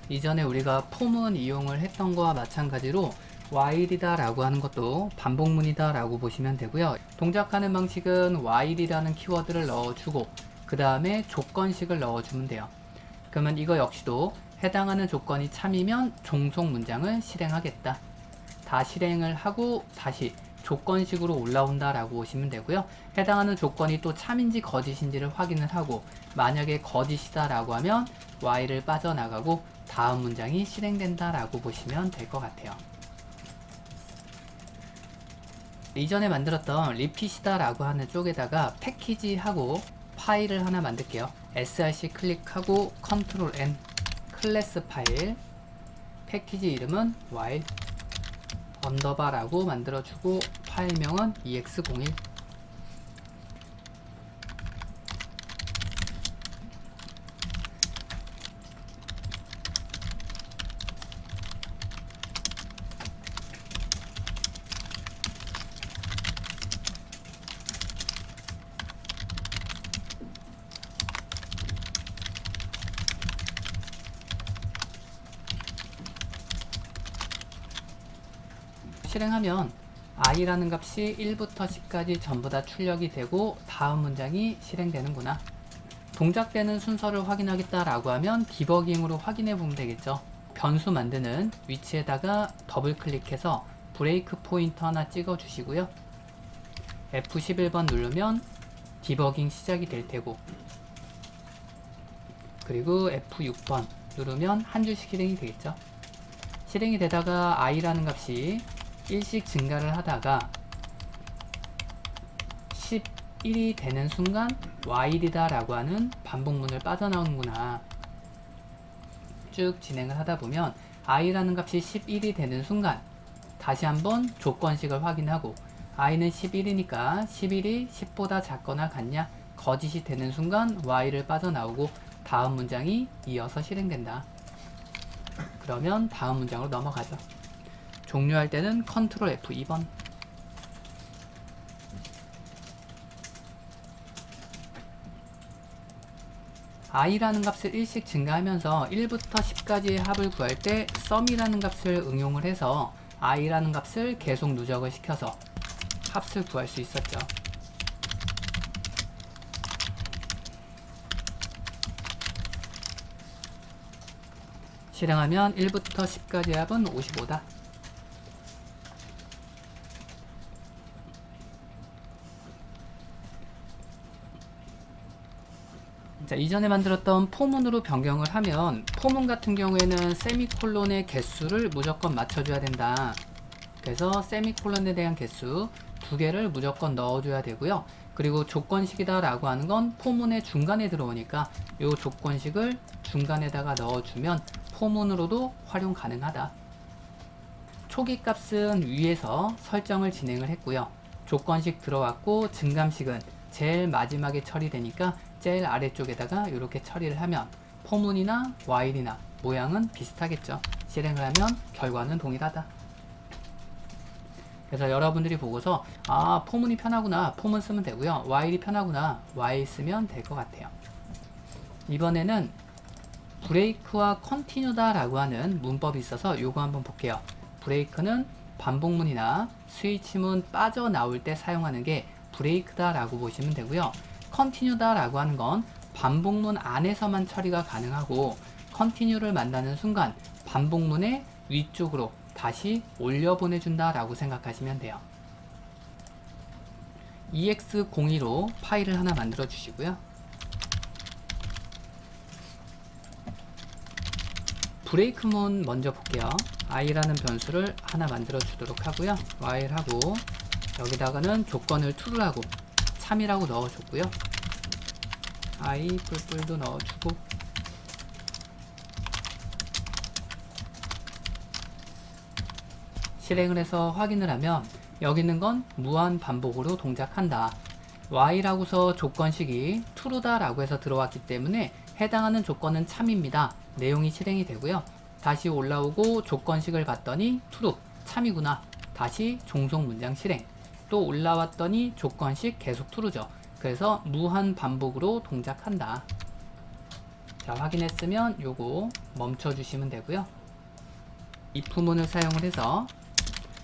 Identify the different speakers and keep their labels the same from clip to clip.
Speaker 1: 이전에 우리가 포문 이용을 했던 거와 마찬가지로 while이다 라고 하는 것도 반복문이다 라고 보시면 되고요. 동작하는 방식은 while이라는 키워드를 넣어주고 그 다음에 조건식을 넣어주면 돼요. 그러면 이거 역시도 해당하는 조건이 참이면 종속 문장을 실행하겠다. 다 실행을 하고 다시 조건식으로 올라온다 라고 보시면 되고요. 해당하는 조건이 또 참인지 거짓인지를 확인을 하고 만약에 거짓이다 라고 하면 while을 빠져나가고 다음 문장이 실행된다 라고 보시면 될 것 같아요. 이전에 만들었던 리핏이다 라고 하는 쪽에다가 패키지 하고 파일을 하나 만들게요. src 클릭하고 컨트롤 N 클래스 파일 패키지 이름은 while 언더바라고 만들어주고 파일명은 ex01 실행하면 i라는 값이 1부터 10까지 전부 다 출력이 되고 다음 문장이 실행되는구나. 동작되는 순서를 확인하겠다 라고 하면 디버깅으로 확인해 보면 되겠죠. 변수 만드는 위치에다가 더블 클릭해서 브레이크 포인터 하나 찍어 주시고요. F11번 누르면 디버깅 시작이 될 테고 그리고 F6번 누르면 한 줄씩 실행이 되겠죠. 실행이 되다가 i라는 값이 1씩 증가를 하다가 11이 되는 순간 while이다 라고 하는 반복문을 빠져나오는구나. 쭉 진행을 하다 보면 i라는 값이 11이 되는 순간 다시 한번 조건식을 확인하고 i는 11이니까 11이 10보다 작거나 같냐 거짓이 되는 순간 while을 빠져나오고 다음 문장이 이어서 실행된다. 그러면 다음 문장으로 넘어가죠. 종료할 때는 컨트롤 F2번. i라는 값을 1씩 증가하면서 1부터 10까지의 합을 구할 때 sum이라는 값을 응용을 해서 i라는 값을 계속 누적을 시켜서 합을 구할 수 있었죠. 실행하면 1부터 10까지의 합은 55다. 자, 이전에 만들었던 포문으로 변경을 하면 포문 같은 경우에는 세미콜론의 개수를 무조건 맞춰줘야 된다. 그래서 세미콜론에 대한 개수 2개를 무조건 넣어줘야 되고요. 그리고 조건식이다 라고 하는 건 포문의 중간에 들어오니까 이 조건식을 중간에다가 넣어주면 포문으로도 활용 가능하다. 초기 값은 위에서 설정을 진행을 했고요. 조건식 들어왔고 증감식은 제일 마지막에 처리되니까 제일 아래쪽에다가 이렇게 처리를 하면 포문이나 while이나 모양은 비슷하겠죠. 실행을 하면 결과는 동일하다. 그래서 여러분들이 보고서 아 포문이 편하구나 포문 쓰면 되고요. while이 편하구나 while 쓰면 될 것 같아요. 이번에는 브레이크와 컨티뉴다 라고 하는 문법이 있어서 요거 한번 볼게요. 브레이크는 반복문이나 스위치문 빠져나올 때 사용하는 게 브레이크다 라고 보시면 되고요. 컨티뉴다 라고 하는 건 반복문 안에서만 처리가 가능하고 컨티뉴를 만나는 순간 반복문의 위쪽으로 다시 올려 보내준다 라고 생각하시면 돼요. ex02로 파일을 하나 만들어 주시고요. 브레이크문 먼저 볼게요. i라는 변수를 하나 만들어 주도록 하고요. while 하고 여기다가는 조건을 true를 하고 참이라고 넣어줬고요. i 뿔뿔도 넣어주고 실행을 해서 확인을 하면 여기 있는 건 무한 반복으로 동작한다. while하고서 조건식이 true다 라고 해서 들어왔기 때문에 해당하는 조건은 참입니다. 내용이 실행이 되고요. 다시 올라오고 조건식을 봤더니 true, 참이구나. 다시 종속 문장 실행. 또 올라왔더니 조건식 계속 true죠. 그래서 무한 반복으로 동작한다. 자, 확인했으면 요거 멈춰 주시면 되고요. if문을 사용을 해서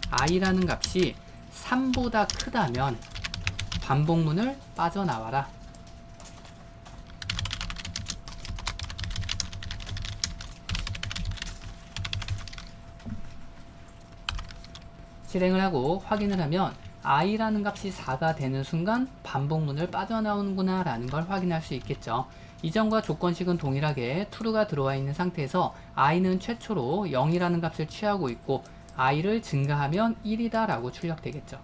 Speaker 1: i라는 값이 3보다 크다면 반복문을 빠져나와라. 실행을 하고 확인을 하면 i라는 값이 4가 되는 순간 반복문을 빠져나오는구나 라는 걸 확인할 수 있겠죠. 이전과 조건식은 동일하게 true가 들어와 있는 상태에서 i는 최초로 0이라는 값을 취하고 있고 i를 증가하면 1이다 라고 출력되겠죠.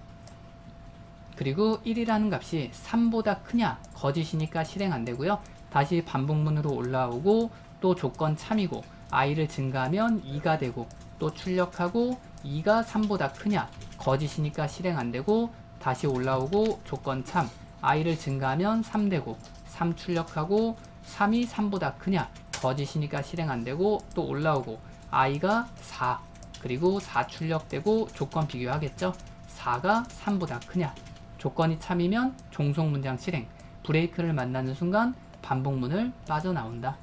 Speaker 1: 그리고 1이라는 값이 3보다 크냐 거짓이니까 실행 안되고요. 다시 반복문으로 올라오고 또 조건 참이고 i를 증가하면 2가 되고 또 출력하고 2가 3보다 크냐 거짓이니까 실행 안되고 다시 올라오고 조건 참 i를 증가하면 3되고 3 출력하고 3이 3보다 크냐 거짓이니까 실행 안되고 또 올라오고 i가 4 그리고 4 출력되고 조건 비교하겠죠. 4가 3보다 크냐 조건이 참이면 종속문장 실행 브레이크를 만나는 순간 반복문을 빠져나온다.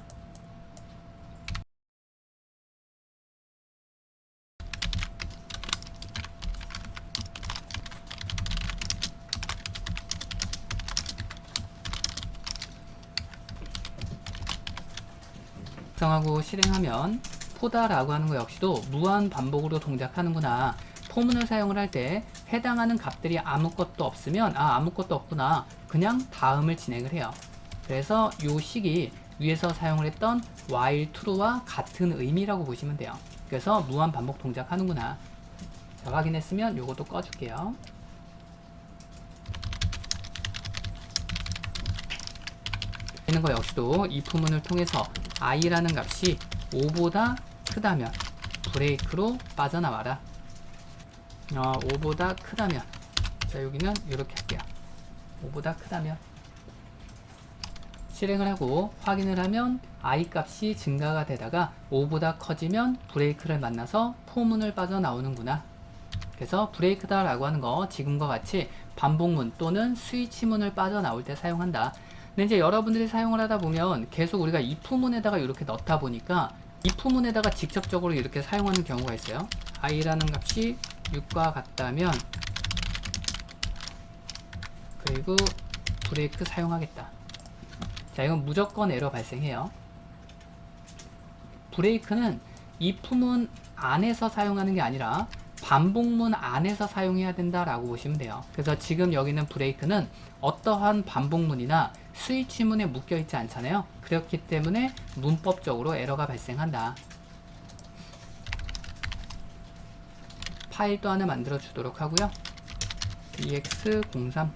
Speaker 1: 작성하고 실행하면 포다라고 하는 거 역시도 무한 반복으로 동작하는구나. 포문을 사용을 할 때 해당하는 값들이 아무것도 없으면 아무것도 없구나 그냥 다음을 진행을 해요. 그래서 요 식이 위에서 사용을 했던 while true와 같은 의미라고 보시면 돼요. 그래서 무한 반복 동작하는구나. 자, 확인했으면 요것도 꺼줄게요. 되는 거 역시도 if문을 통해서 i라는 값이 5보다 크다면 브레이크로 빠져나와라. 5보다 크다면 자 여기는 이렇게 할게요. 5보다 크다면 실행을 하고 확인을 하면 i 값이 증가가 되다가 5보다 커지면 브레이크를 만나서 포문을 빠져나오는구나. 그래서 브레이크다 라고 하는 거 지금과 같이 반복문 또는 스위치문을 빠져나올 때 사용한다. 근데 이제 여러분들이 사용을 하다 보면 계속 우리가 if문에다가 이렇게 넣다 보니까 if문에다가 직접적으로 이렇게 사용하는 경우가 있어요. i라는 값이 6과 같다면 그리고 브레이크 사용하겠다. 자, 이건 무조건 에러 발생해요. 브레이크는 if문 안에서 사용하는 게 아니라 반복문 안에서 사용해야 된다라고 보시면 돼요. 그래서 지금 여기는 브레이크는 어떠한 반복문이나 스위치문에 묶여 있지 않잖아요. 그렇기 때문에 문법적으로 에러가 발생한다. 파일도 하나 만들어 주도록 하고요. ex03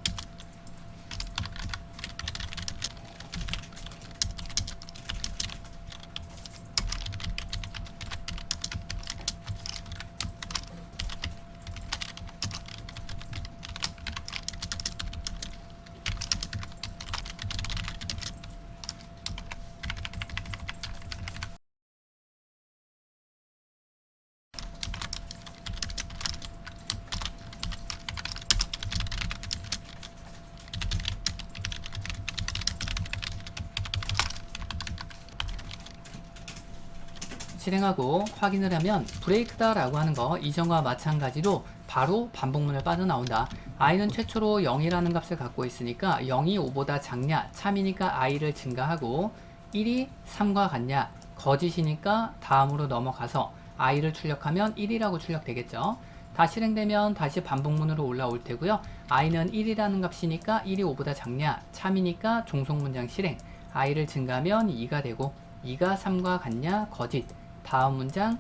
Speaker 1: 실행하고 확인을 하면 브레이크다 라고 하는 거 이전과 마찬가지로 바로 반복문을 빠져나온다. i는 최초로 0이라는 값을 갖고 있으니까 0이 5보다 작냐 참이니까 i를 증가하고 1이 3과 같냐 거짓이니까 다음으로 넘어가서 i를 출력하면 1이라고 출력되겠죠. 다 실행되면 다시 반복문으로 올라올 테고요. i는 1이라는 값이니까 1이 5보다 작냐 참이니까 종속문장 실행 i를 증가하면 2가 되고 2가 3과 같냐 거짓 다음 문장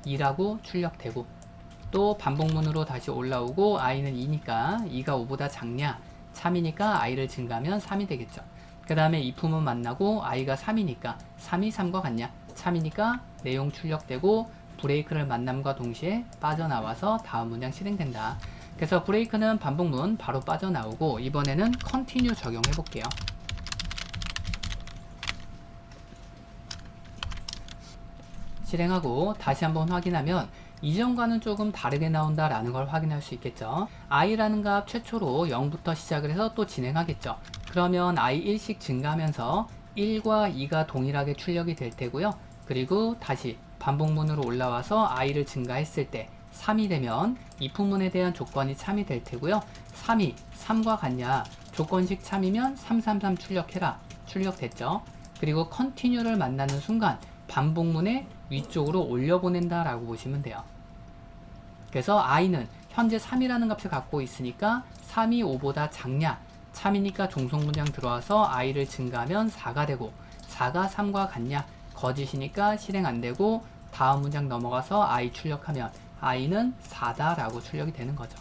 Speaker 1: 2라고 출력되고 또 반복문으로 다시 올라오고 i는 2니까 2가 5보다 작냐 참이니까 i를 증가하면 3이 되겠죠. 그 다음에 if문 만나고 i가 3이니까 3이 3과 같냐 참이니까 내용 출력되고 브레이크를 만남과 동시에 빠져나와서 다음 문장 실행된다. 그래서 브레이크는 반복문 바로 빠져나오고 이번에는 컨티뉴 적용해 볼게요. 실행하고 다시 한번 확인하면 이전과는 조금 다르게 나온다 라는 걸 확인할 수 있겠죠. i라는 값 최초로 0부터 시작을 해서 또 진행하겠죠. 그러면 i 1씩 증가하면서 1과 2가 동일하게 출력이 될 테고요. 그리고 다시 반복문으로 올라와서 i를 증가했을 때 3이 되면 if문에 대한 조건이 참이 될 테고요. 3이 3과 같냐? 조건식 참이면 333 출력해라. 출력됐죠? 그리고 continue를 만나는 순간 반복문에 위쪽으로 올려보낸다 라고 보시면 돼요. 그래서 i는 현재 3이라는 값을 갖고 있으니까 3이 5보다 작냐? 참이니까 종속문장 들어와서 i를 증가하면 4가 되고 4가 3과 같냐? 거짓이니까 실행 안 되고 다음 문장 넘어가서 i 출력하면 i는 4다 라고 출력이 되는 거죠.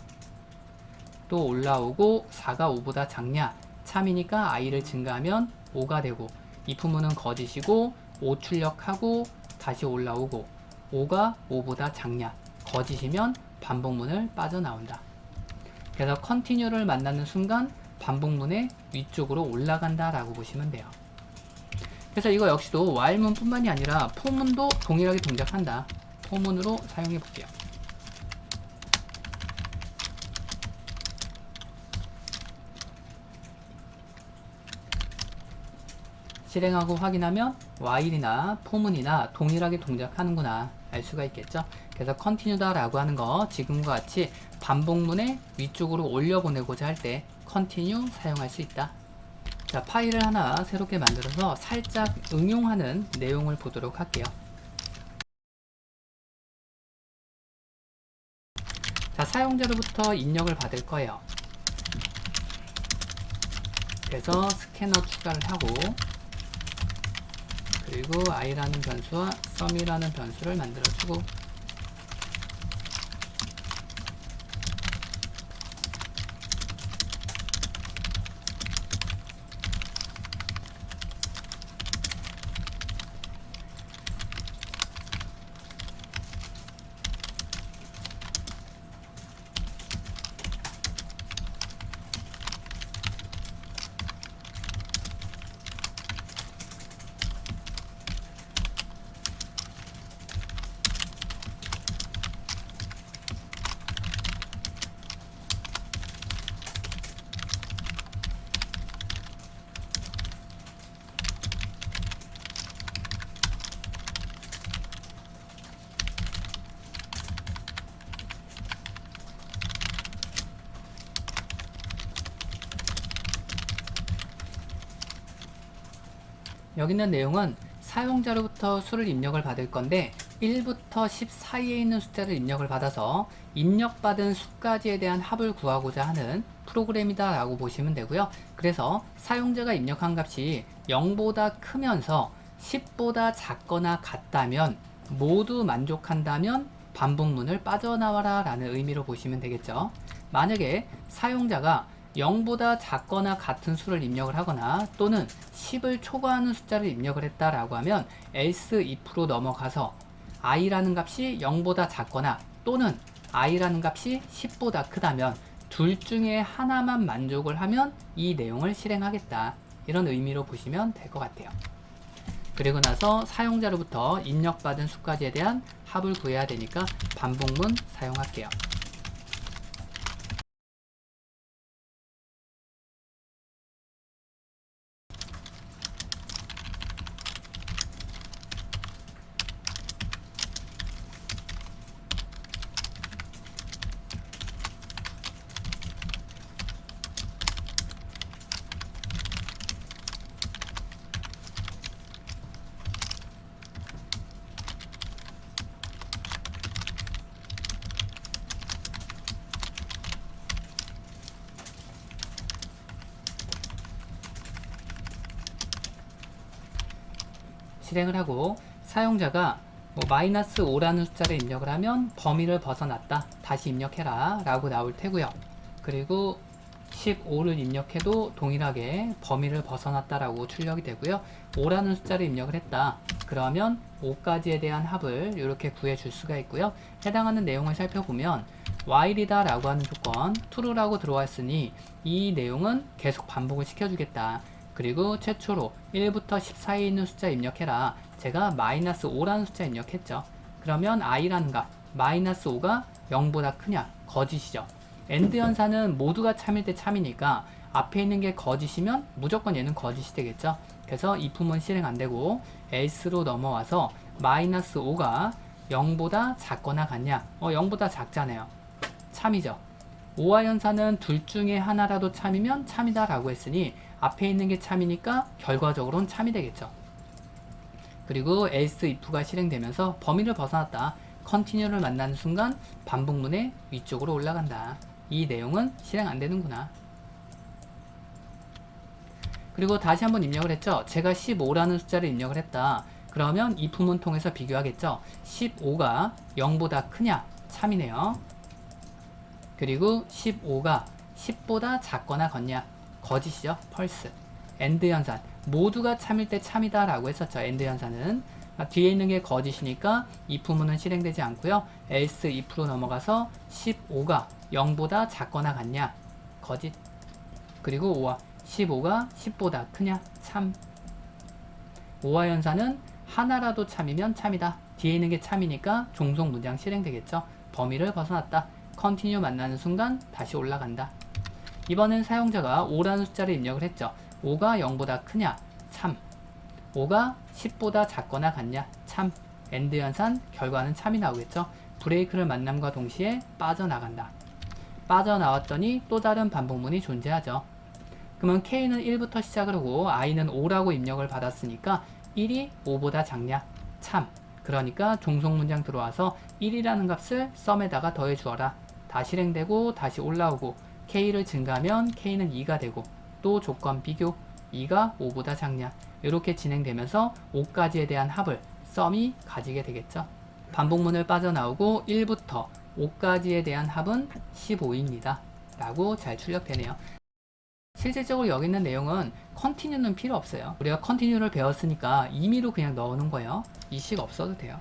Speaker 1: 또 올라오고 4가 5보다 작냐? 참이니까 i를 증가하면 5가 되고 if문은 거짓이고 5 출력하고 다시 올라오고 5가 5보다 작냐? 거짓이면 반복문을 빠져나온다. 그래서 continue를 만나는 순간 반복문의 위쪽으로 올라간다 라고 보시면 돼요. 그래서 이거 역시도 while문 뿐만이 아니라 for문도 동일하게 동작한다. for문으로 사용해 볼게요. 실행하고 확인하면 while이나 for문이나 동일하게 동작하는구나 알 수가 있겠죠. 그래서 continue다 라고 하는 거 지금과 같이 반복문의 위쪽으로 올려보내고자 할 때 continue 사용할 수 있다. 자, 파일을 하나 새롭게 만들어서 살짝 응용하는 내용을 보도록 할게요. 자, 사용자로부터 입력을 받을 거예요. 그래서 스캐너 추가를 하고 그리고 i라는 변수와 sum이라는 변수를 만들어주고 여기 있는 내용은 사용자로부터 수를 입력을 받을 건데 1부터 10 사이에 있는 숫자를 입력을 받아서 입력받은 수까지에 대한 합을 구하고자 하는 프로그램이다 라고 보시면 되고요. 그래서 사용자가 입력한 값이 0보다 크면서 10보다 작거나 같다면 모두 만족한다면 반복문을 빠져나와라 라는 의미로 보시면 되겠죠. 만약에 사용자가 0보다 작거나 같은 수를 입력을 하거나 또는 10을 초과하는 숫자를 입력을 했다라고 하면 else if로 넘어가서 i라는 값이 0보다 작거나 또는 i라는 값이 10보다 크다면 둘 중에 하나만 만족을 하면 이 내용을 실행하겠다. 이런 의미로 보시면 될 것 같아요. 그리고 나서 사용자로부터 입력받은 수까지에 대한 합을 구해야 되니까 반복문 사용할게요. 실행을 하고 사용자가 마이너스 5라는 숫자를 입력을 하면 범위를 벗어났다. 다시 입력해라 라고 나올 테고요. 그리고 15를 입력해도 동일하게 범위를 벗어났다 라고 출력이 되고요. 5라는 숫자를 입력을 했다. 그러면 5까지에 대한 합을 이렇게 구해 줄 수가 있고요. 해당하는 내용을 살펴보면 while이다 라고 하는 조건 true라고 들어왔으니 이 내용은 계속 반복을 시켜주겠다. 그리고 최초로 1부터 10 사이에 있는 숫자 입력해라. 제가 마이너스 5라는 숫자 입력했죠. 그러면 i라는 값 마이너스 5가 0보다 크냐? 거짓이죠. AND 연산은 모두가 참일 때 참이니까 앞에 있는 게 거짓이면 무조건 얘는 거짓이 되겠죠. 그래서 if은 실행 안 되고 else로 넘어와서 -5가 0보다 작거나 같냐? 0보다 작잖아요. 참이죠. 오화 연산은 둘 중에 하나라도 참이면 참이다 라고 했으니 앞에 있는 게 참이니까 결과적으로는 참이 되겠죠. 그리고 else if가 실행되면서 범위를 벗어났다. continue를 만나는 순간 반복문의 위쪽으로 올라간다. 이 내용은 실행 안 되는구나. 그리고 다시 한번 입력을 했죠. 제가 15라는 숫자를 입력을 했다. 그러면 if문 통해서 비교하겠죠. 15가 0보다 크냐? 참이네요. 그리고 15가 10보다 작거나 같냐? 거짓이죠. false. and 연산. 모두가 참일 때 참이다 라고 했었죠. and 연산은. 뒤에 있는 게 거짓이니까 if문은 실행되지 않고요. else if로 넘어가서 15가 0보다 작거나 같냐? 거짓. 그리고 5화. 15가 10보다 크냐? 참. 5화 연산은 하나라도 참이면 참이다. 뒤에 있는 게 참이니까 종속 문장 실행되겠죠. 범위를 벗어났다. continue 만나는 순간 다시 올라간다. 이번엔 사용자가 5라는 숫자를 입력을 했죠. 5가 0보다 크냐? 참. 5가 10보다 작거나 같냐? 참. and 연산 결과는 참이 나오겠죠. 브레이크를 만남과 동시에 빠져나간다. 빠져나왔더니 또 다른 반복문이 존재하죠. 그러면 K는 1부터 시작을 하고 I는 5라고 입력을 받았으니까 1이 5보다 작냐? 참. 그러니까 종속 문장 들어와서 1이라는 값을 썸에다가 더해 주어라. 다 실행되고 다시 올라오고 K를 증가하면 K는 2가 되고 또 조건 비교 2가 5보다 작냐? 이렇게 진행되면서 5까지에 대한 합을 썸이 가지게 되겠죠. 반복문을 빠져나오고 1부터 5까지에 대한 합은 15입니다. 라고 잘 출력되네요. 실질적으로 여기 있는 내용은 continue는 필요 없어요. 우리가 continue를 배웠으니까 임의로 그냥 넣어놓은 거예요. 이 식 없어도 돼요.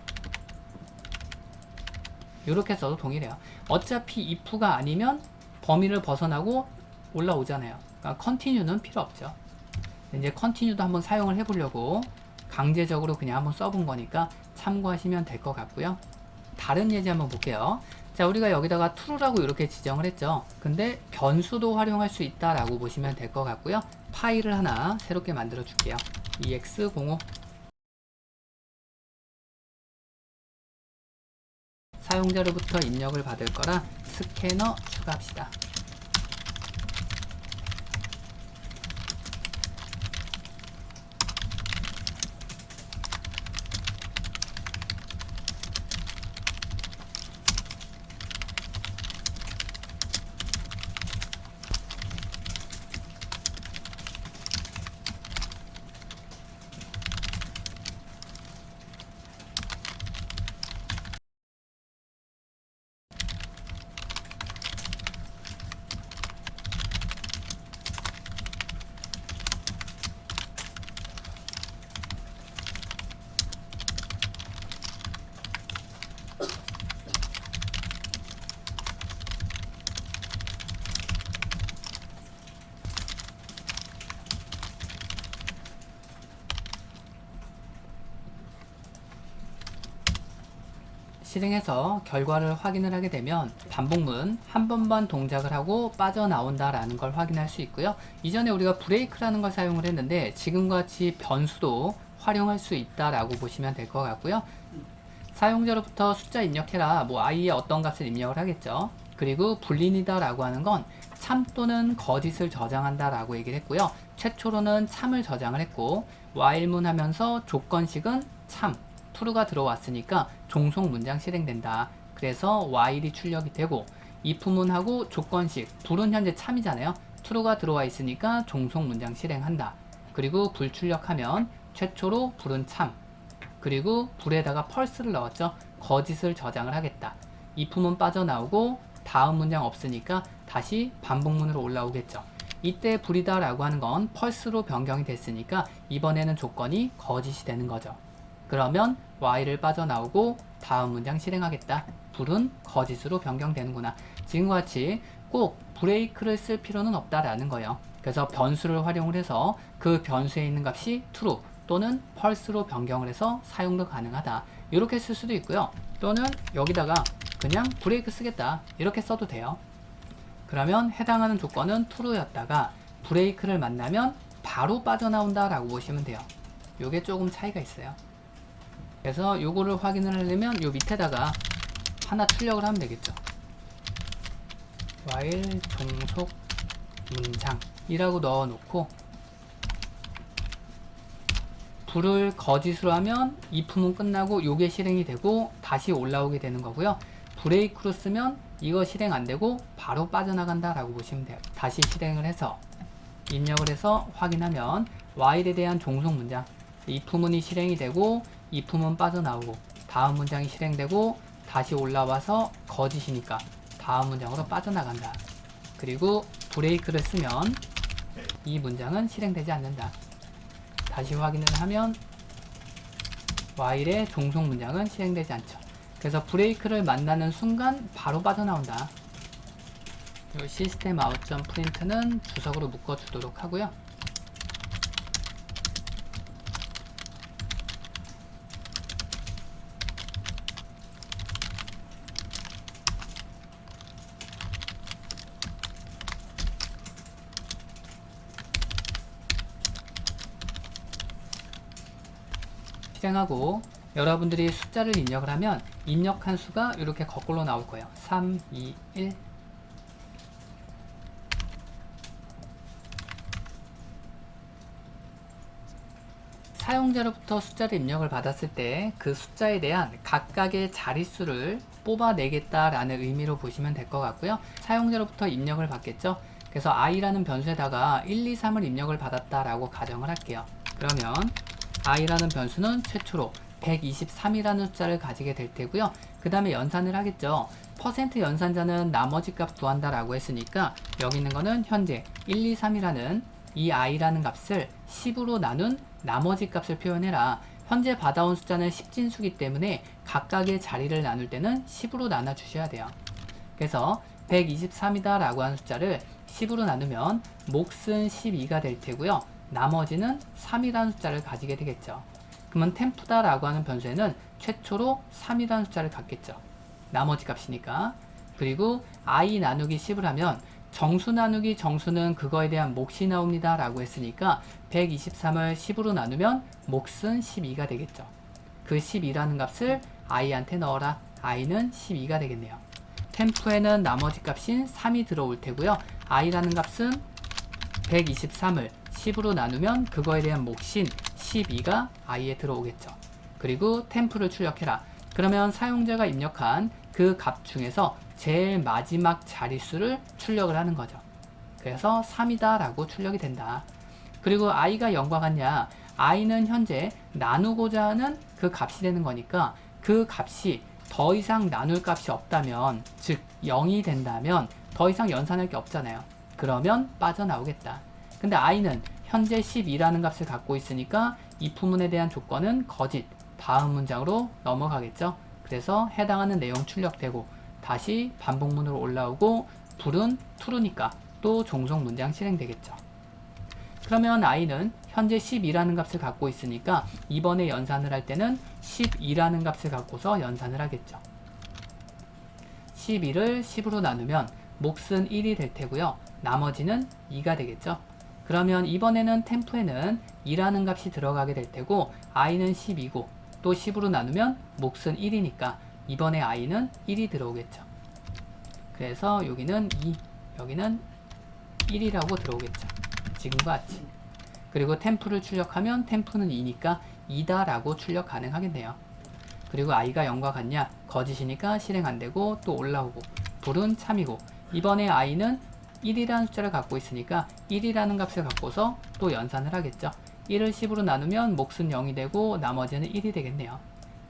Speaker 1: 이렇게 써도 동일해요. 어차피 if가 아니면 범위를 벗어나고 올라오잖아요. 그러니까 continue는 필요 없죠. 이제 continue도 한번 사용을 해보려고 강제적으로 그냥 한번 써본 거니까 참고하시면 될 것 같고요. 다른 예제 한번 볼게요. 자, 우리가 여기다가 true라고 이렇게 지정을 했죠. 근데 변수도 활용할 수 있다라고 보시면 될 것 같고요. 파일을 하나 새롭게 만들어 줄게요. ex05 사용자로부터 입력을 받을 거라 스캐너 추가합시다. 실행해서 결과를 확인을 하게 되면 반복문 한 번만 동작을 하고 빠져나온다 라는 걸 확인할 수 있고요. 이전에 우리가 브레이크라는 걸 사용을 했는데 지금과 같이 변수도 활용할 수 있다 라고 보시면 될 것 같고요. 사용자로부터 숫자 입력해라, 뭐 i의 어떤 값을 입력을 하겠죠. 그리고 불린이다 라고 하는 건 참 또는 거짓을 저장한다 라고 얘기를 했고요. 최초로는 참을 저장을 했고 while문 하면서 조건식은 참 true가 들어왔으니까 종속 문장 실행된다. 그래서 while이 출력이 되고 if문하고 조건식 불은 현재 참이잖아요. true가 들어와 있으니까 종속 문장 실행한다. 그리고 불 출력하면 최초로 불은 참, 그리고 불에다가 false를 넣었죠. 거짓을 저장을 하겠다. if문 빠져나오고 다음 문장 없으니까 다시 반복문으로 올라오겠죠. 이때 불이다 라고 하는 건 false로 변경이 됐으니까 이번에는 조건이 거짓이 되는 거죠. 그러면 while을 빠져나오고 다음 문장 실행하겠다. 불은 거짓으로 변경되는구나. 지금과 같이 꼭 브레이크를 쓸 필요는 없다라는 거예요. 그래서 변수를 활용을 해서 그 변수에 있는 값이 true 또는 false로 변경을 해서 사용도 가능하다. 이렇게 쓸 수도 있고요. 또는 여기다가 그냥 브레이크 쓰겠다. 이렇게 써도 돼요. 그러면 해당하는 조건은 true였다가 브레이크를 만나면 바로 빠져나온다 라고 보시면 돼요. 요게 조금 차이가 있어요. 그래서 요거를 확인을 하려면 요 밑에다가 하나 출력을 하면 되겠죠. while 종속 문장이라고 넣어 놓고 불을 거짓으로 하면 if은 끝나고 요게 실행이 되고 다시 올라오게 되는 거고요. 브레이크로 쓰면 이거 실행 안 되고 바로 빠져나간다 라고 보시면 돼요. 다시 실행을 해서 입력을 해서 확인하면 while에 대한 종속 문장 if문이 실행이 되고 if문 빠져나오고 다음 문장이 실행되고 다시 올라와서 거짓이니까 다음 문장으로 빠져나간다. 그리고 브레이크를 쓰면 이 문장은 실행되지 않는다. 다시 확인을 하면 while의 종속 문장은 실행되지 않죠. 그래서 브레이크를 만나는 순간 바로 빠져나온다. 이 시스템 아웃.프린트는 주석으로 묶어 주도록 하고요. 실행하고 여러분들이 숫자를 입력을 하면 입력한 수가 이렇게 거꾸로 나올 거예요. 3, 2, 1. 사용자로부터 숫자를 입력을 받았을 때 그 숫자에 대한 각각의 자릿수를 뽑아내겠다라는 의미로 보시면 될 것 같고요. 사용자로부터 입력을 받겠죠. 그래서 i라는 변수에다가 1, 2, 3을 입력을 받았다라고 가정을 할게요. 그러면 i라는 변수는 최초로 123이라는 숫자를 가지게 될 테고요. 그 다음에 연산을 하겠죠. 퍼센트 연산자는 나머지 값 구한다라고 했으니까 여기 있는 거는 현재 1, 2, 3이라는 이 i라는 값을 10으로 나눈 나머지 값을 표현해라. 현재 받아온 숫자는 10진수기 때문에 각각의 자리를 나눌 때는 10으로 나눠 주셔야 돼요. 그래서 123이다 라고 하는 숫자를 10으로 나누면 몫은 12가 될 테고요. 나머지는 3이라는 숫자를 가지게 되겠죠. 그러면 템프다 라고 하는 변수에는 최초로 3이라는 숫자를 갖겠죠. 나머지 값이니까. 그리고 i 나누기 10을 하면 정수 나누기 정수는 그거에 대한 몫이 나옵니다 라고 했으니까 123을 10으로 나누면 몫은 12가 되겠죠. 그 12라는 값을 i한테 넣어라. i는 12가 되겠네요. 템프에는 나머지 값인 3이 들어올 테고요. i라는 값은 123을 10으로 나누면 그거에 대한 몫인 12가 i에 들어오겠죠. 그리고 템프를 출력해라. 그러면 사용자가 입력한 그 값 중에서 제일 마지막 자릿수를 출력을 하는 거죠. 그래서 3이다 라고 출력이 된다. 그리고 i가 0과 같냐? i는 현재 나누고자 하는 그 값이 되는 거니까 그 값이 더 이상 나눌 값이 없다면, 즉 0이 된다면 더 이상 연산할 게 없잖아요. 그러면 빠져나오겠다. 근데 i는 현재 12라는 값을 갖고 있으니까 if문에 대한 조건은 거짓, 다음 문장으로 넘어가겠죠. 그래서 해당하는 내용 출력되고 다시 반복문으로 올라오고 불은 true니까 또 종속 문장 실행되겠죠. 그러면 i는 현재 12라는 값을 갖고 있으니까 이번에 연산을 할 때는 12라는 값을 갖고서 연산을 하겠죠. 12를 10으로 나누면 몫은 1이 될 테고요. 나머지는 2가 되겠죠. 그러면 이번에는 템프에는 2라는 값이 들어가게 될 테고 i는 10이고 또 10으로 나누면 몫은 1이니까 이번에 i는 1이 들어오겠죠. 그래서 여기는 2, 여기는 1이라고 들어오겠죠. 지금과 같이. 그리고 템프를 출력하면 템프는 2니까 2다 라고 출력 가능하겠네요. 그리고 i가 0과 같냐? 거짓이니까 실행 안되고 또 올라오고 불은 참이고 이번에 i는 1이라는 숫자를 갖고 있으니까 1이라는 값을 갖고서 또 연산을 하겠죠. 1을 10으로 나누면 몫은 0이 되고 나머지는 1이 되겠네요.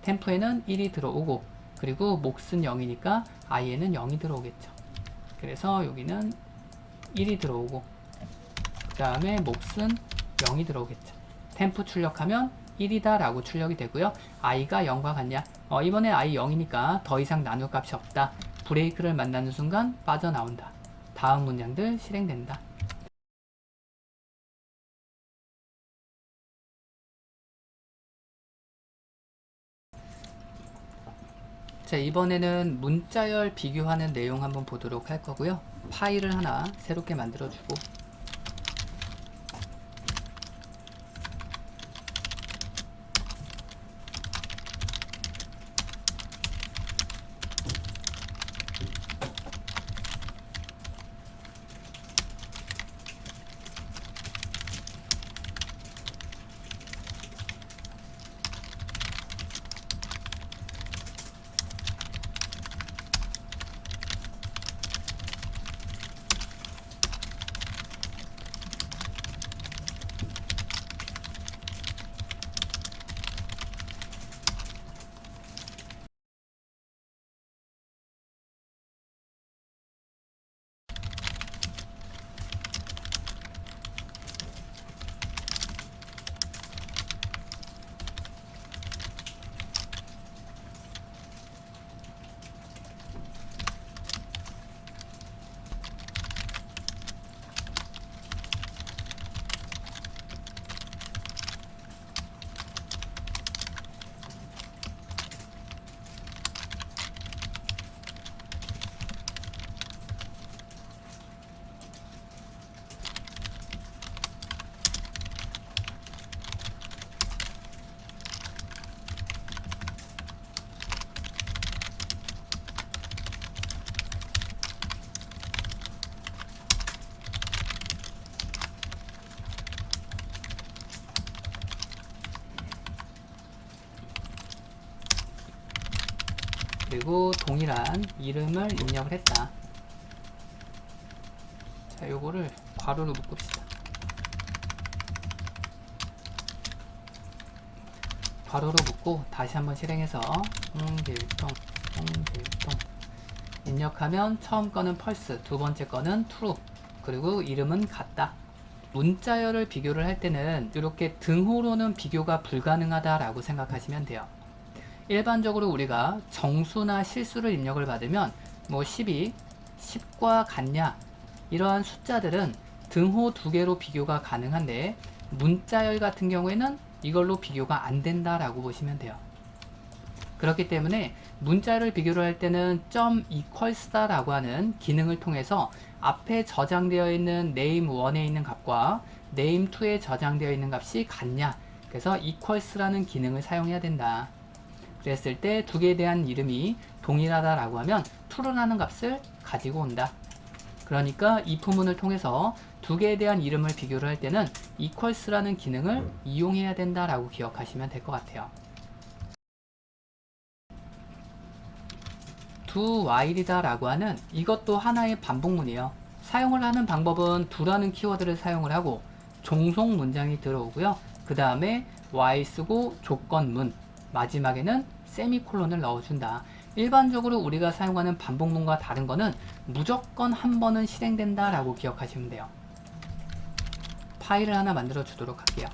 Speaker 1: 템프에는 1이 들어오고 그리고 몫은 0이니까 i에는 0이 들어오겠죠. 그래서 여기는 1이 들어오고 그 다음에 몫은 0이 들어오겠죠. 템프 출력하면 1이다 라고 출력이 되고요. i가 0과 같냐? 이번에 i 0이니까 더 이상 나눌 값이 없다. 브레이크를 만나는 순간 빠져나온다. 다음 문장들 실행된다. 자, 이번에는 문자열 비교하는 내용 한번 보도록 할 거고요. 파일을 하나 새롭게 만들어 주고 그리고 동일한 이름을 입력을 했다. 자, 요거를 괄호로 묶읍시다. 괄호로 묶고 다시 한번 실행해서 홍길동 입력하면 처음 거는 펄스, 두 번째 거는 트루, 그리고 이름은 같다. 문자열을 비교를 할 때는 이렇게 등호로는 비교가 불가능하다라고 생각하시면 돼요. 일반적으로 우리가 정수나 실수를 입력을 받으면 뭐 12, 10과 같냐 이러한 숫자들은 등호 두 개로 비교가 가능한데 문자열 같은 경우에는 이걸로 비교가 안 된다라고 보시면 돼요. 그렇기 때문에 문자를 비교를 할 때는 .equals다라고 하는 기능을 통해서 앞에 저장되어 있는 name1에 있는 값과 name2에 저장되어 있는 값이 같냐, 그래서 equals라는 기능을 사용해야 된다. 그랬을 때 두 개에 대한 이름이 동일하다라고 하면 true라는 값을 가지고 온다. 그러니까 if문을 통해서 두 개에 대한 이름을 비교를 할 때는 equals라는 기능을 이용해야 된다라고 기억하시면 될 것 같아요. do while이다 라고 하는 이것도 하나의 반복문이에요. 사용을 하는 방법은 do라는 키워드를 사용을 하고 종속 문장이 들어오고요. 그 다음에 while 쓰고 조건문, 마지막에는 세미콜론을 넣어준다. 일반적으로 우리가 사용하는 반복문과 다른 거는 무조건 한 번은 실행된다 라고 기억하시면 돼요. 파일을 하나 만들어 주도록 할게요.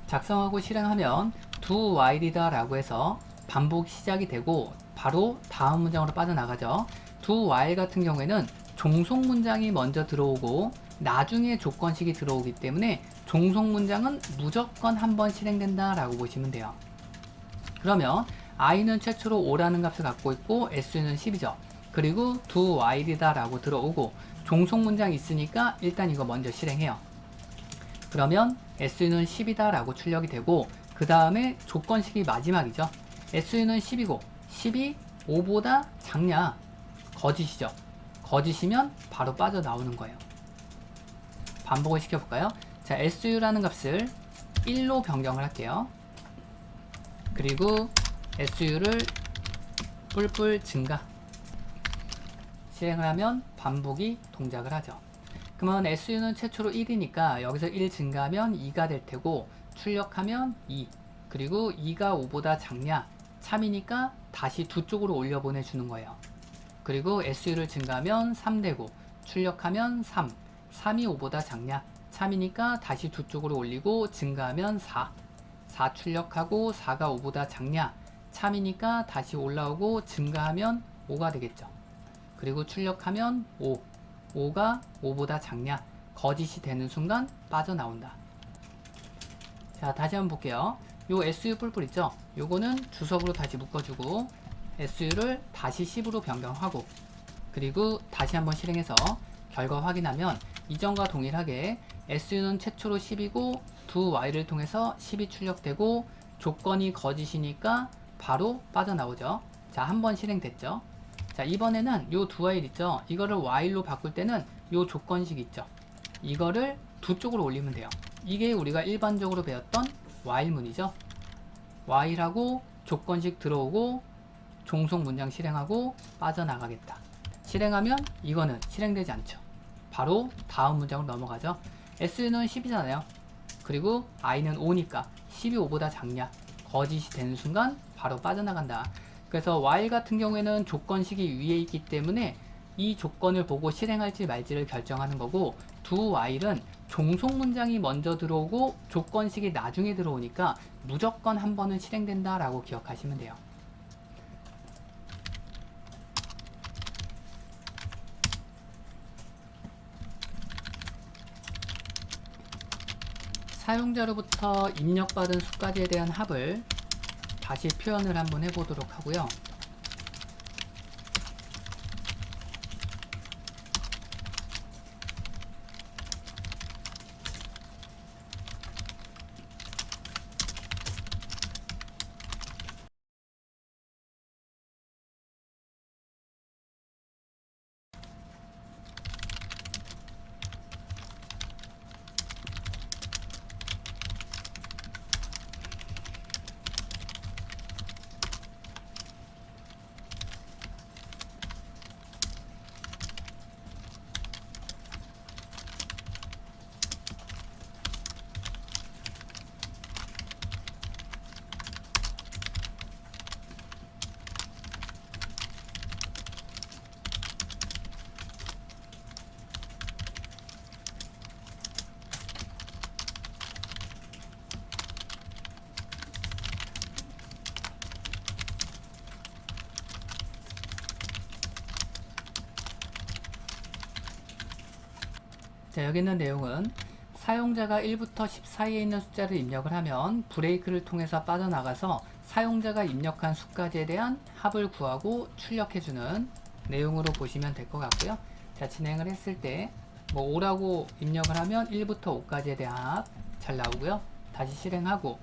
Speaker 1: 작성하고 실행하면 do while이다 라고 해서 반복 시작이 되고 바로 다음 문장으로 빠져나가죠. do while 같은 경우에는 종속 문장이 먼저 들어오고 나중에 조건식이 들어오기 때문에 종속 문장은 무조건 한 번 실행된다 라고 보시면 돼요. 그러면 i는 최초로 5라는 값을 갖고 있고 su는 10이죠. 그리고 do while이다 라고 들어오고 종속 문장이 있으니까 일단 이거 먼저 실행해요. 그러면 su는 10이다 라고 출력이 되고 그 다음에 조건식이 마지막이죠. su는 10이고 10이 5보다 작냐? 거짓이죠. 거짓이면 바로 빠져나오는 거예요. 반복을 시켜볼까요? 자, su라는 값을 1로 변경을 할게요. 그리고 su를 뿔뿔 증가, 실행을 하면 반복이 동작을 하죠. 그러면 su는 최초로 1이니까 여기서 1 증가하면 2가 될 테고 출력하면 2, 그리고 2가 5보다 작냐? 참이니까 다시 두 쪽으로 올려 보내주는 거예요. 그리고 su를 증가하면 3 되고 출력하면 3, 3이 5보다 작냐? 참이니까 다시 두 쪽으로 올리고 증가하면 4, 4 출력하고 4가 5보다 작냐? 참이니까 다시 올라오고 증가하면 5가 되겠죠. 그리고 출력하면 5, 5가 5보다 작냐? 거짓이 되는 순간 빠져나온다. 자, 다시 한번 볼게요. 요 su 뿔뿔 있죠? 요거는 주석으로 다시 묶어주고 su를 다시 10으로 변경하고 그리고 다시 한번 실행해서 결과 확인하면 이전과 동일하게 su는 최초로 10이고 do while을 통해서 10이 출력되고 조건이 거짓이니까 바로 빠져나오죠. 자, 한번 실행됐죠. 자, 이번에는 요 do while 있죠? 이거를 while로 바꿀 때는 요 조건식 있죠? 이거를 두 쪽으로 올리면 돼요. 이게 우리가 일반적으로 배웠던 while문이죠. while하고 조건식 들어오고 종속 문장 실행하고 빠져나가겠다. 실행하면 이거는 실행되지 않죠. 바로 다음 문장으로 넘어가죠. su는 10이잖아요. 그리고 i는 5니까 10이 5보다 작냐? 거짓이 되는 순간 바로 빠져나간다. 그래서 while 같은 경우에는 조건식이 위에 있기 때문에 이 조건을 보고 실행할지 말지를 결정하는 거고 do while은 종속 문장이 먼저 들어오고 조건식이 나중에 들어오니까 무조건 한 번은 실행된다 라고 기억하시면 돼요. 사용자로부터 입력받은 수까지에 대한 합을 다시 표현을 한번 해보도록 하고요. 자, 여기 있는 내용은 사용자가 1부터 10 사이에 있는 숫자를 입력을 하면 브레이크를 통해서 빠져나가서 사용자가 입력한 수까지에 대한 합을 구하고 출력해주는 내용으로 보시면 될 것 같고요. 자, 진행을 했을 때 뭐 5라고 입력을 하면 1부터 5까지에 대한 합 잘 나오고요. 다시 실행하고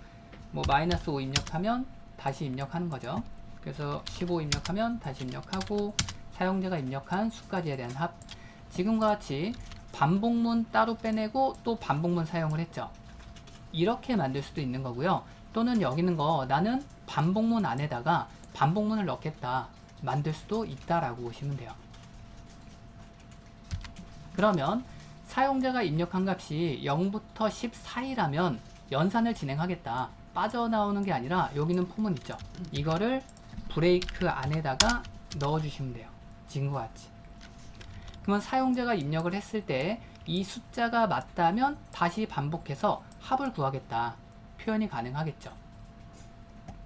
Speaker 1: 뭐 마이너스 5 입력하면 다시 입력하는 거죠. 그래서 15 입력하면 다시 입력하고 사용자가 입력한 수까지에 대한 합, 지금과 같이 반복문 따로 빼내고 또 반복문 사용을 했죠. 이렇게 만들 수도 있는 거고요. 또는 여기 있는 거 나는 반복문 안에다가 반복문을 넣겠다 만들 수도 있다라고 보시면 돼요. 그러면 사용자가 입력한 값이 0부터 10 사이라면 연산을 진행하겠다, 빠져나오는 게 아니라 여기는 포문 있죠. 이거를 브레이크 안에다가 넣어주시면 돼요. 지금과 같이. 그러면 사용자가 입력을 했을 때 이 숫자가 맞다면 다시 반복해서 합을 구하겠다 표현이 가능하겠죠.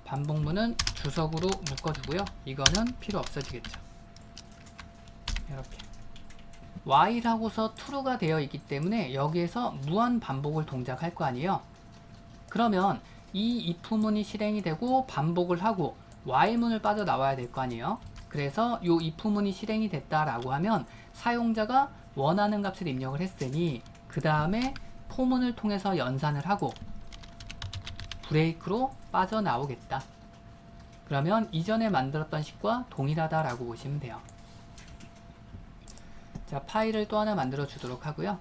Speaker 1: 반복문은 주석으로 묶어주고요. 이거는 필요 없어지겠죠. 이렇게 while하고서 true가 되어 있기 때문에 여기에서 무한 반복을 동작할 거 아니에요. 그러면 이 if문이 실행이 되고 반복을 하고 while문을 빠져나와야 될 거 아니에요. 그래서 이 if문이 실행이 됐다라고 하면 사용자가 원하는 값을 입력을 했으니 그 다음에 포문을 통해서 연산을 하고 브레이크로 빠져나오겠다. 그러면 이전에 만들었던 식과 동일하다라고 보시면 돼요. 자, 파일을 또 하나 만들어 주도록 하고요.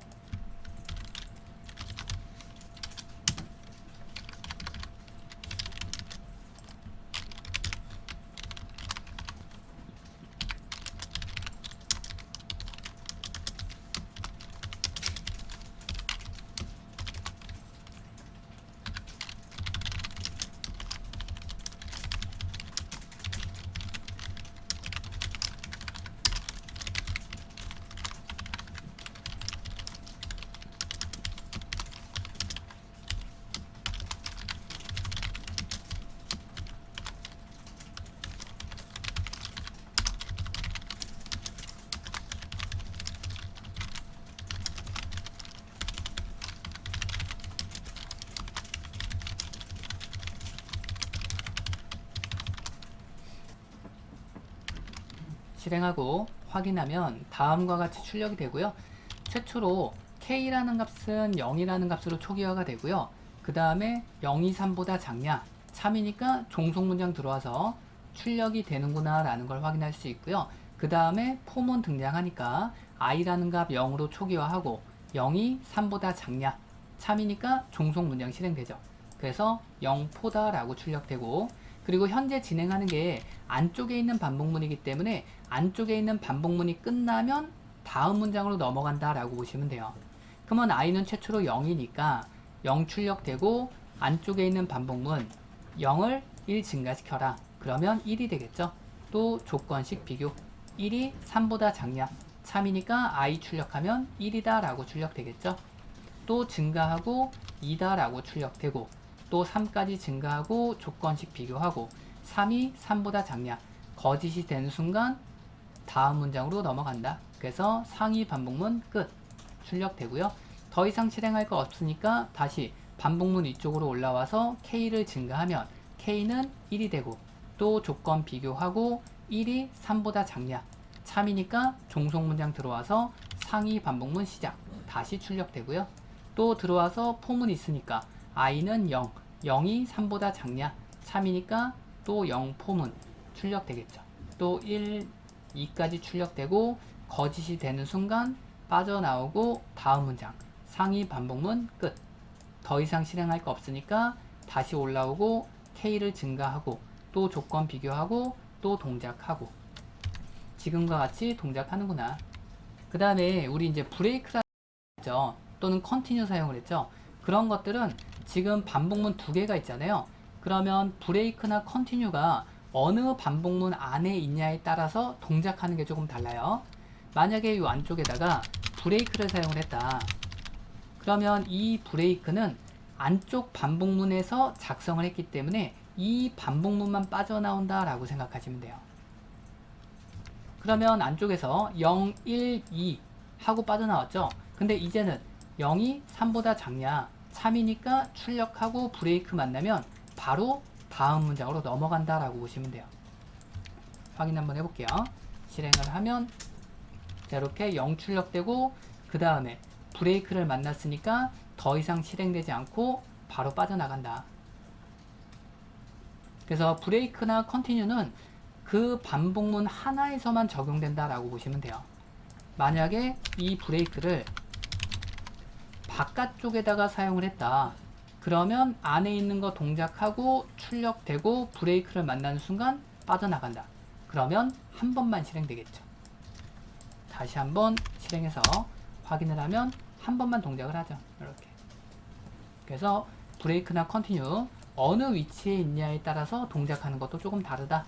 Speaker 1: 실행하고 확인하면 다음과 같이 출력이 되고요. 최초로 K라는 값은 0이라는 값으로 초기화가 되고요. 그 다음에 0이 3보다 작냐, 참이니까 종속문장 들어와서 출력이 되는구나 라는 걸 확인할 수 있고요. 그 다음에 포문 등장하니까 i라는 값 0으로 초기화하고 0이 3보다 작냐, 참이니까 종속문장 실행되죠. 그래서 0포다 라고 출력되고, 그리고 현재 진행하는 게 안쪽에 있는 반복문이기 때문에 안쪽에 있는 반복문이 끝나면 다음 문장으로 넘어간다 라고 보시면 돼요. 그러면 i는 최초로 0이니까 0 출력되고 안쪽에 있는 반복문 0을 1 증가시켜라. 그러면 1이 되겠죠. 또 조건식 비교, 1이 3보다 작냐, 참이니까 i 출력하면 1이다 라고 출력되겠죠. 또 증가하고 2다 라고 출력되고, 또 3까지 증가하고 조건식 비교하고 3이 3보다 작냐, 거짓이 되는 순간 다음 문장으로 넘어간다. 그래서 상위 반복문 끝 출력되고요. 더 이상 실행할 거 없으니까 다시 반복문 이쪽으로 올라와서 K를 증가하면 K는 1이 되고 또 조건 비교하고 1이 3보다 작냐 참이니까 종속문장 들어와서 상위 반복문 시작 다시 출력되고요. 또 들어와서 포문 있으니까 i는 0, 0이 3보다 작냐 참이니까 또 0 포문 출력되겠죠. 또 1, 2까지 출력되고 거짓이 되는 순간 빠져나오고 다음 문장 상위 반복문 끝. 더 이상 실행할 거 없으니까 다시 올라오고 K를 증가하고 또 조건 비교하고 또 동작하고 지금과 같이 동작하는구나. 그 다음에 우리 이제 브레이크라 했죠. 또는 컨티뉴 사용을 했죠. 그런 것들은 지금 반복문 두 개가 있잖아요. 그러면 브레이크나 컨티뉴가 어느 반복문 안에 있냐에 따라서 동작하는 게 조금 달라요. 만약에 이 안쪽에다가 브레이크를 사용을 했다. 그러면 이 브레이크는 안쪽 반복문에서 작성을 했기 때문에 이 반복문만 빠져나온다 라고 생각하시면 돼요. 그러면 안쪽에서 0, 1, 2 하고 빠져나왔죠. 근데 이제는 0이 3보다 작냐 참이니까 출력하고 브레이크 만나면 바로 다음 문장으로 넘어간다 라고 보시면 돼요. 확인 한번 해볼게요. 실행을 하면 자, 이렇게 0 출력되고 그 다음에 브레이크를 만났으니까 더 이상 실행되지 않고 바로 빠져나간다. 그래서 브레이크나 컨티뉴는 그 반복문 하나에서만 적용된다 라고 보시면 돼요. 만약에 이 브레이크를 바깥쪽에다가 사용을 했다. 그러면 안에 있는 거 동작하고 출력되고 브레이크를 만나는 순간 빠져나간다. 그러면 한 번만 실행되겠죠. 다시 한번 실행해서 확인을 하면 한 번만 동작을 하죠. 이렇게. 그래서 브레이크나 컨티뉴 어느 위치에 있냐에 따라서 동작하는 것도 조금 다르다.